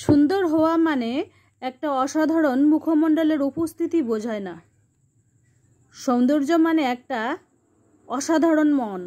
সুন্দর হওয়া মানে একটা অসাধারণ মুখমণ্ডলের উপস্থিতি বোঝায় না। সৌন্দর্য মানে একটা অসাধারণ মন,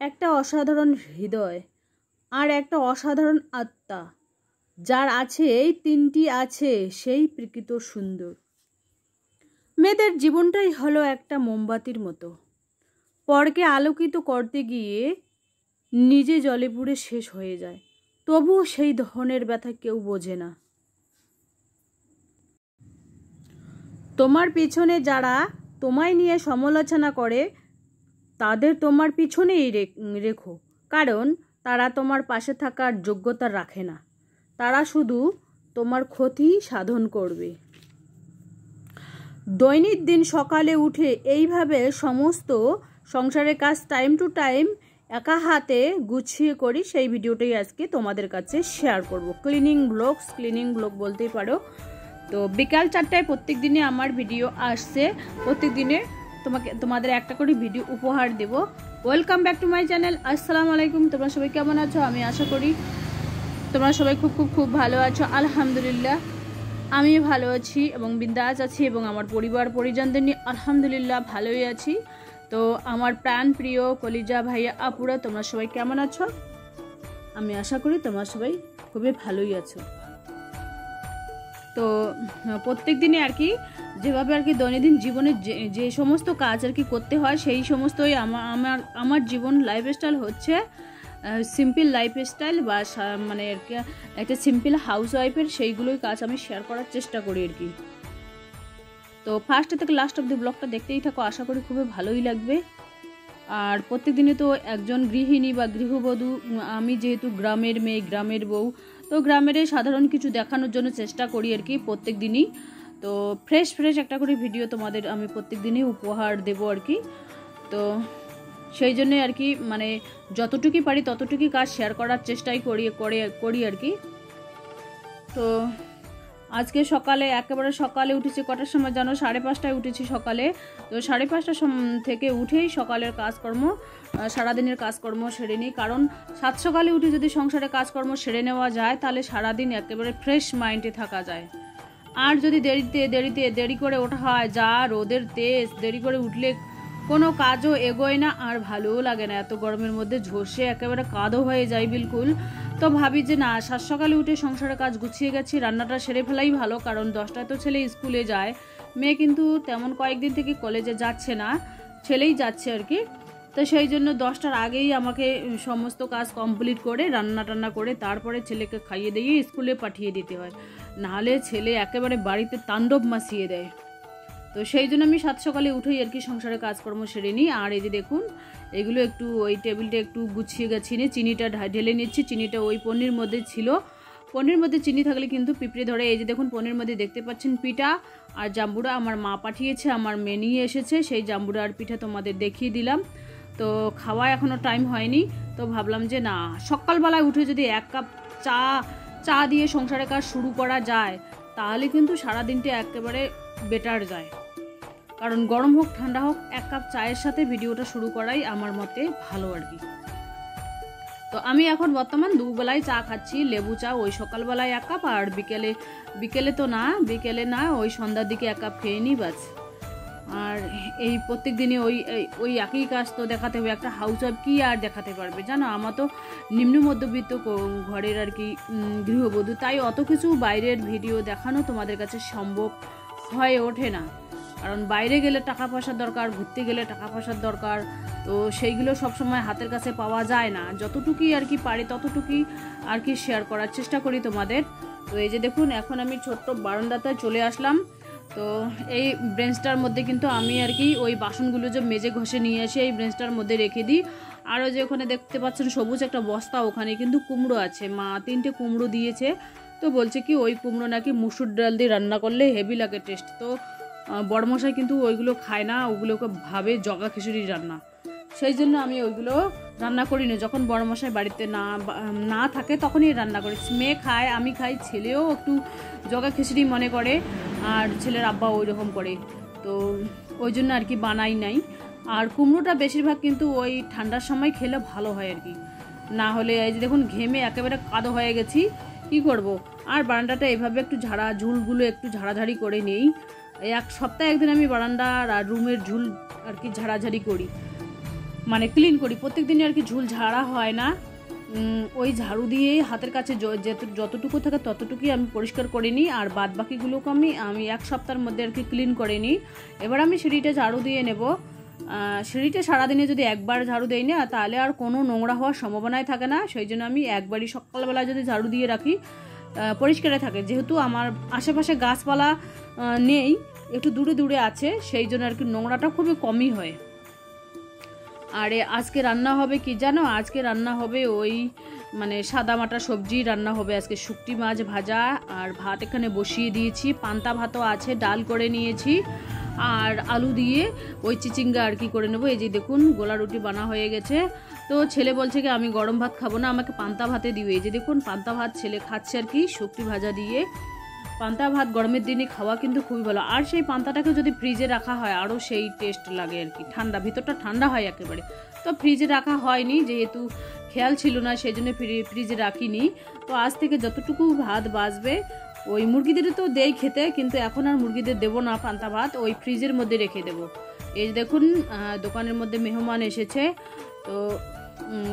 একটা অসাধারণ হৃদয় আর একটা অসাধারণ আত্মা। যার আছে এই তিনটি আছে সেই প্রকৃত সুন্দর। মেয়েদের জীবনটাই হলো একটা মোমবাতির মতো, পরকে আলোকিত করতে গিয়ে নিজে জ্বলে পুড়ে শেষ হয়ে যায়, তবুও সেই দহনের ব্যথা কেউ বোঝে না। তোমার পিছনে যারা তোমায় নিয়ে সমালোচনা করে তাদের তোমার পিছনেই রেখো, কারণ তারা তোমার পাশে থাকার যোগ্যতা রাখে না। তারা শুধু তোমার ক্ষতি সাধন করবে। দৈনন্দিন সকালে উঠে এইভাবে সমস্ত সংসারের কাজ টাইম টু টাইম একা হাতে গুছিয়ে করি, সেই ভিডিওটাই আজকে তোমাদের কাছে শেয়ার করব। ক্লিনিং ব্লগ বলতেই পারো। তো বিকাল 4টায় প্রত্যেক দিনে আমার ভিডিও আসছে। প্রত্যেক দিনে তোমাদের একটা করে ভিডিও উপহার দেব। Welcome back to my channel. আসসালামু আলাইকুম। তোমরা সবাই কেমন আছো? আমি আশা করি তোমরা সবাই খুব খুব খুব ভালো আছো। আলহামদুলিল্লাহ আমি ভালো আছি এবং বিন্দাস আছি এবং আমার পরিবার পরিজনদের নিয়ে আলহামদুলিল্লাহ ভালোই আছি। তো আমার প্রাণ প্রিয় কলিজা ভাইয়া আপুরা, তোমরা সবাই কেমন আছো? আমি আশা করি তোমরা সবাই খুবই ভালোই আছো। তো প্রত্যেক দিনে আর কি যেভাবে আর কি দৈনন্দিন জীবনে যে সমস্ত কাজ আর কি করতে হয় সেই সমস্তই আমার জীবন লাইফস্টাইল হচ্ছে সিম্পল লাইফস্টাইল বা মানে আর কি একটা সিম্পল হাউস ওয়াইফের সেইগুলোই কাজ আমি শেয়ার করার চেষ্টা করি আর কি। তো ফার্স্ট থেকে লাস্ট অব দি ব্লগটা দেখতেই থাকো, আশা করি খুবই ভালোই লাগবে। আর প্রত্যেক দিনে তো একজন গৃহিণী বা গৃহবধূ, আমি যেহেতু গ্রামের মেয়ে, গ্রামের বউ, তো গ্রামের সাধারণ কিছু দেখানোর জন্য চেষ্টা করি আর কি প্রত্যেক দিনই। তো ফ্রেশ একটা করে ভিডিও তোমাদের আমি প্রত্যেক দিনই উপহার দেব আর কি। তো সেই জন্যে আর কি মানে যতটুকুই পারি ততটুকুই কাজ শেয়ার করার চেষ্টাই করি আর কি। তো আজকে সকালে একেবারে সকালে উঠেছি, কটার সময় জানো? 5:30টায় উঠেছি সকালে। তো 5:30 থেকে উঠেই সকালের কাজকর্ম, সারাদিনের কাজকর্ম সেরে নিই। কারণ সাত সকালে উঠে যদি সংসারে কাজকর্ম সেরে নেওয়া যায় তাহলে সারাদিন একেবারে ফ্রেশ মাইন্ডে থাকা যায়। আর যদি দেরি করে ওঠা হয়, যা রোদের তেজ, দেরি করে উঠলে কোনো কাজও এগোয় না আর ভালোও লাগে না। এত গরমের মধ্যে ঝলসে একেবারে কাদো হয়ে যায় বিলকুল। তো ভাবি যে না, সাত সকালে উঠে সংসারের কাজ গুছিয়ে গেছি, রান্নাটা সেরে ফেলাই ভালো। কারণ 10টায় তো ছেলে স্কুলে যায়। মেয়ে কিন্তু তেমন কয়েকদিন থেকে কলেজে যাচ্ছে না, ছেলেই যাচ্ছে আর কি। তো সেই জন্য 10টার আগেই আমাকে সমস্ত কাজ কমপ্লিট করে রান্না করে তারপরে ছেলেকে খাইয়ে দিয়ে স্কুলে পাঠিয়ে দিতে হয়, নাহলে ছেলে একেবারে বাড়িতে তাণ্ডব মাসিয়ে দেয়। তো সেই জন্য আমি সাত সকালে উঠেই আর কি সংসারের কাজকর্ম সেরে নিই। আর এই যে দেখুন এগুলো একটু ওই টেবিলটা একটু গুছিয়ে গেছিনে চিনিটা ঢেলে নিচ্ছি। চিনিটা ওই পনির মধ্যে ছিল, পনির মধ্যে চিনি থাকলে কিন্তু পিঁপড়ে ধরে। এই যে দেখুন পনির মধ্যে দেখতে পাচ্ছেন পিঠা আর জাম্বুরা আমার মা পাঠিয়েছে, আমার মেয়ে নিয়ে এসেছে। সেই জাম্বুরা আর পিঠা তোমাদের দেখিয়ে দিলাম। তো খাওয়া এখনও টাইম হয়নি, তো ভাবলাম যে না, সকালবেলায় উঠে যদি 1 কাপ চা দিয়ে সংসারের কাজ শুরু করা যায় তাহলে কিন্তু সারাদিনটা একেবারে বেটার যায়। কারণ গরম হোক ঠান্ডা হোক 1 কাপ চায়ের সাথে ভিডিওটা শুরু করাই আমার মতে ভালো আর কি। তো আমি এখন বর্তমান দুবেলায় চা খাচ্ছি, লেবু চা। ওই সকালবেলায় 1 কাপ আর বিকেলে না ওই সন্ধ্যার দিকে 1 কাপ খেয়ে নিই বাস। আর এই প্রত্যেক দিনে ওই একই কাজ তো দেখাতে হবে। একটা হাউস ওয়াইফ কি আর দেখাতে পারবে জানো? আমার তো নিম্ন মধ্যবিত্ত ঘরের আর কি গৃহবধূ, তাই অত কিছু বাইরের ভিডিও দেখানো তোমাদের কাছে সম্ভব হয়ে ওঠে না। কারণ বাইরে গেলে টাকা পয়সার দরকার, ঘুরতে গেলে টাকা পয়সার দরকার, তো সেইগুলো সবসময় হাতের কাছে পাওয়া যায় না। যতটুকুই আর কি পারি ততটুকুই আর কি শেয়ার করার চেষ্টা করি তোমাদের। তো এই যে দেখুন এখন আমি ছোট্ট বারান্দাতে চলে আসলাম। তো এই ব্রেঞ্চটার মধ্যে কিন্তু আমি আর কি ওই বাসনগুলো যে মেজে ঘষে নিয়ে এসে এই ব্রেঞ্চটার মধ্যে রেখে দিই। আরও যে ওখানে দেখতে পাচ্ছেন সবুজ একটা বস্তা, ওখানে কিন্তু কুমড়ো আছে। মা 3টে কুমড়ো দিয়েছে। তো বলছে কি ওই কুমড়ো নাকি মুসুর ডাল দিয়ে রান্না করলে হেভি লাগে টেস্ট। তো বড়মশাই কিন্তু ওইগুলো খায় না, ওগুলোকে ভাবে জগা খিচুড়ি রান্না। সেই জন্য আমি ওইগুলো রান্না করি না। যখন বড়মশাই বাড়িতে না থাকে তখনই রান্না করি। মেয়ে খায়, আমি খাই, ছেলেও একটু জগা খিচুড়ি মনে করে, আর ছেলের আব্বা ওই রকম করে। তো ওই জন্য আর কি বানাই নাই। আর কুমড়োটা বেশিরভাগ কিন্তু ওই ঠান্ডার সময় খেলে ভালো হয় আর কি। না হলে এই যে দেখুন ঘেমে একেবারে কাদো হয়ে গেছি, কি করব? আর বারান্দাটা এইভাবে একটু ঝুলগুলো একটু ঝাড়াঝাড়ি করে নেই। এক সপ্তাহে একদিন আমি বারান্দা আর রুমের ঝুল আর কি ঝাড়াঝাড়ি করি, মানে ক্লিন করি। প্রত্যেক দিনই আর কি ঝুল ঝাড়া হয় না, ওই ঝাড়ু দিয়েই হাতের কাছে যতটুকু থাকে ততটুকুই আমি পরিষ্কার করে নিই, আর বাদ বাকিগুলোকে আমি এক সপ্তাহের মধ্যে আর কি ক্লিন করে নিই। এবার আমি সিঁড়িটা ঝাড়ু দিয়ে নেব। সিঁড়িটা সারাদিনে যদি একবার ঝাড়ু দেই না, তাহলে আর কোনো নোংরা হওয়ার সম্ভাবনাই থাকে না। সেই জন্য আমি একবারই সকালবেলা যদি ঝাড়ু দিয়ে রাখি, পরিষ্কারে থাকে। যেহেতু আমার আশেপাশে গাছপালা নেই, একটু দূরে দূরে আছে, সেই জন্য আর কি নোংরাটা খুবই কমই হয়। আর আজকে রান্না হবে কি জানো, আজকে রান্না হবে ওই মানে সাদা মাটা সবজি রান্না হবে আজকে, শুকটি মাছ ভাজা, আর ভাত এখানে বসিয়ে দিয়েছি, পান্তা ভাতও আছে, ডাল করে নিয়েছি, আর আলু দিয়ে ওই চিচিঙ্গা আর কি করে নেবো। এই যে দেখুন গোলা রুটি বানা হয়ে গেছে। তো ছেলে বলছে কি আমি গরম ভাত খাবো না, আমাকে পান্তা ভাতে দিবে। এই যে দেখুন পান্তা ভাত ছেলে খাচ্ছে আর কি, শুকটি ভাজা দিয়ে। পান্তা ভাত গরমের দিনে খাওয়া কিন্তু খুবই ভালো, আর সেই পান্তাটাকে যদি ফ্রিজে রাখা হয় আরও সেই টেস্ট লাগে আর কি, ঠান্ডা, ভিতরটা ঠান্ডা হয় একেবারে। তো ফ্রিজে রাখা হয়নি, যেহেতু খেয়াল ছিল না সেই জন্য ফ্রিজে রাখিনি। তো আজ থেকে যতটুকু ভাত বাঁচবে, ওই মুরগিদের তো দেই খেতে, কিন্তু এখন আর মুরগিদের দেবো না পান্তা ভাত, ওই ফ্রিজের মধ্যে রেখে দেবো। এই দেখুন দোকানের মধ্যে মেহমান এসেছে, তো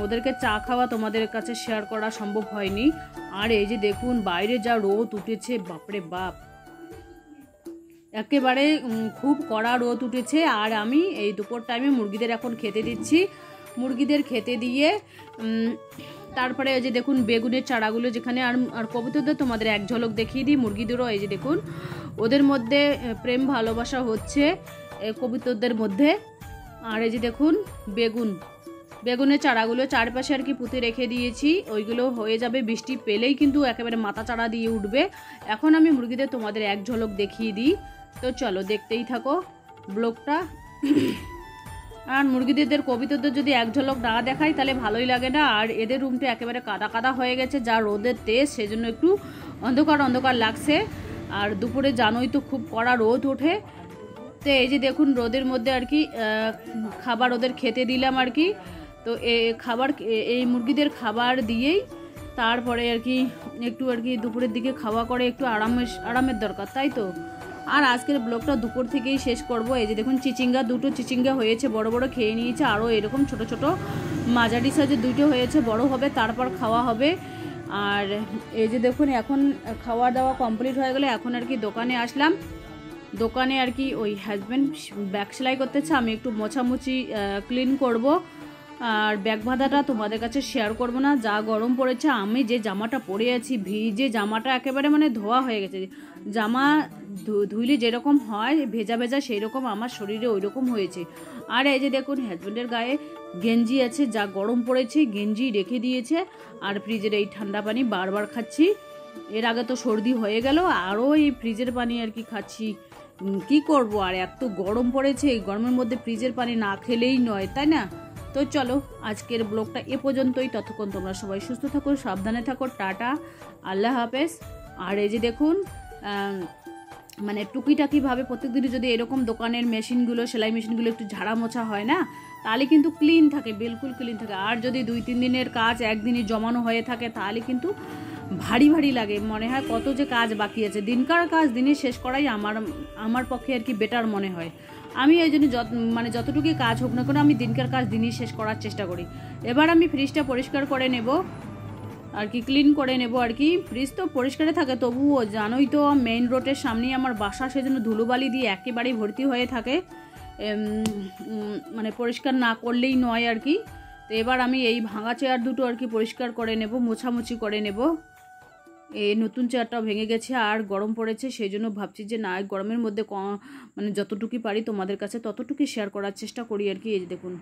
ওদেরকে চা খাওয়া তোমাদের কাছে শেয়ার করা সম্ভব হয়নি। আর এই যে দেখুন বাইরে যা রোদ উঠেছে, বাপরে বাপ, একেবারে খুব কড়া রোদ উঠেছে। আর আমি এই দুপুর টাইমে মুরগিদের এখন খেতে দিচ্ছি। মুরগিদের খেতে দিয়ে তারপরে এই যে দেখুন বেগুনের চারাগুলো যেখানে, আর কবুতরদের তোমাদের এক ঝলক দেখিয়ে দিই। মুরগিদেরও এই যে দেখুন ওদের মধ্যে প্রেম ভালোবাসা হচ্ছে কবুতরদের মধ্যে। আর এই যে দেখুন বেগুনের চারাগুলো চারপাশে আর কি পুঁতে রেখে দিয়েছি, ওইগুলো হয়ে যাবে, বৃষ্টি পেলেই কিন্তু একেবারে মাথা চারা দিয়ে উঠবে। এখন আমি মুরগিদের তোমাদের এক ঝলক দেখিয়ে দিই, তো চলো দেখতেই থাকো ব্লগটা। আর মুরগিদের কবুতরদের যদি এক ঝলক না দেখাই তাহলে ভালোই লাগে না। আর এদের রুমটা একেবারে কাদা কাদা হয়ে গেছে, যা রোদের তেজ, সেজন্য একটু অন্ধকার অন্ধকার লাগছে। আর দুপুরে জানোই তো খুব কড়া রোদ ওঠে। তো এই যে দেখুন রোদের মধ্যে আর কি খাবার ওদের খেতে দিলাম আর কি। তো এই মুরগিদের খাবার দিয়েই তারপরে আর কি একটু আর কি দুপুরের দিকে খাওয়া করে একটু আরামের দরকার, তাই তো। আর আজকের ব্লগটা দুপুর থেকেই শেষ করব। এই যে দেখুন দুটো চিচিঙ্গা হয়েছে, বড় বড় খেয়ে নিয়েছে, আরও এরকম ছোট ছোট মাঝারি সাইজের দুটো হয়েছে, বড় হবে, তারপর খাওয়া হবে। আর এই যে দেখুন এখন খাওয়া দাওয়া কমপ্লিট হয়ে গেলে এখন আর কি দোকানে আসলাম। দোকানে আর কি ওই হাজব্যান্ড ব্যাগ সেলাই করতেছে, আমি একটু মোছামুছি ক্লিন করব। আর ব্যাগ বাঁধাটা তোমাদের কাছে শেয়ার করব না, যা গরম পড়েছে। আমি যে জামাটা পরে আছি, ভিজে জামাটা একেবারে মানে ধোয়া হয়ে গেছে। জামা ধুইলে যেরকম হয় ভেজা ভেজা, সেই রকম আমার শরীরে ওই রকম হয়েছে। আর এই যে দেখুন হাজব্যান্ডের গায়ে গেঞ্জি আছে, যা গরম পড়েছে গেঞ্জি রেখে দিয়েছে। আর ফ্রিজের এই ঠান্ডা পানি বারবার খাচ্ছি, এর আগে তো সর্দি হয়ে গেল, আরও এই ফ্রিজের পানি আর কি খাচ্ছি। কি করব, আর এত গরম পড়েছে, এই গরমের মধ্যে ফ্রিজের পানি না খেলেই নয়, তাই না। তো চলো আজকের ব্লগটা এ পর্যন্তই। ততক্ষণ তোমরা সবাই সুস্থ থাকো, সাবধানে থাকো, টাটা, আল্লাহ হাফেজ। আর এই যে দেখুন মানে টুকিটাকিভাবে প্রত্যেকদিনই যদি এরকম দোকানের মেশিনগুলো, সেলাই মেশিনগুলো একটু ঝাড়া মোছা হয় না, তাহলে কিন্তু ক্লিন থাকে, বিলকুল ক্লিন থাকে। আর যদি 2-3 দিনের কাজ একদিনই জমানো হয়ে থাকে, তাহলে কিন্তু ভারী ভারী লাগে, মনে হয় কত যে কাজ বাকি আছে। দিনকার কাজ দিনে শেষ করাই আমার পক্ষে আর কি বেটার মনে হয়। আমি এই জন্য যতটুকু কাজ হোক না কেন, আমি দিনকার কাজ দিনই শেষ করার চেষ্টা করি। এবার আমি ফ্রিজটা পরিষ্কার করে নেব আর কি, ক্লিন করে নেব আর কি। ফ্রিজ তো পরিষ্কারে থাকে, তবুও জানোই তো মেইন রোডের সামনেই আমার বাসা, সেজন্য ধুলোবালি দিয়ে একেবারেই ভর্তি হয়ে থাকে, মানে পরিষ্কার না করলেই নয় আর কি। তো এবার আমি এই ভাঙা চেয়ার দুটো আর কি পরিষ্কার করে নেব, মোছামুছি করে নেব। এই নতুন চেয়ারটাও ভেঙে গেছে আর গরম পড়েছে, সেই জন্য ভাবছি যে না, গরমের মধ্যে মানে যতটুকু পারি তোমাদের কাছে ততটুকুই শেয়ার করার চেষ্টা করি আর কি। এই দেখুন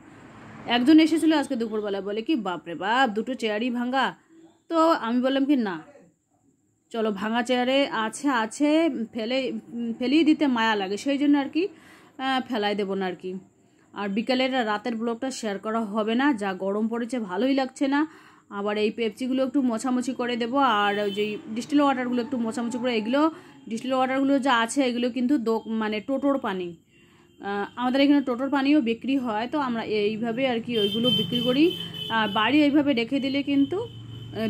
একজন এসেছিলো আজকে দুপুরবেলা, বলে কি বাপরে বাপ দুটো চেয়ারই ভাঙা। তো আমি বললাম কি না, চলো ভাঙা চেয়ারে আছে ফেলিয়ে দিতে মায়া লাগে, সেই জন্য আর কি ফেলাই দেবো না আর কি। আর বিকালের রাতের ব্লগটা শেয়ার করা হবে না, যা গরম পড়েছে ভালোই লাগছে না। আবার এই পেপসিগুলো একটু মোছামুছি করে দেবো, আর যে ডিস্টিল ওয়াটারগুলো একটু মোছামুছি করে, এগুলো ডিস্টিল ওয়াটারগুলো যা আছে এগুলো কিন্তু মানে টোটোর পানি, আমাদের এখানে টোটোর পানিও বিক্রি হয়, তো আমরা এইভাবে আর কি ওইগুলো বিক্রি করি। আর বাড়ি এইভাবে রেখে দিলে কিন্তু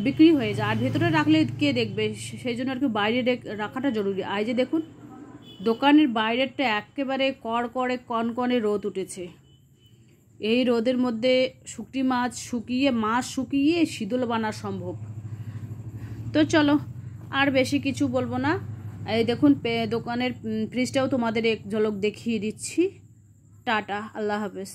বিক্রি হয়ে যায়। আর ভেতরে রাখলে কে দেখবে, সেই জন্য আর কি বাইরে রাখাটা জরুরি। আর যে দেখুন দোকানের বাইরেরটা একেবারে কনকনে রোদ উঠেছে। এই রোদের মধ্যে শুকটি মাছ শুকিয়ে শীতল বানা সম্ভব। তো চলো আর বেশি কিছু বলবো না। এই দেখুন দোকানের ফ্রিজটাও তোমাদের এক ঝলক দেখিয়ে দিচ্ছি। টাটা, আল্লাহ হাফেজ।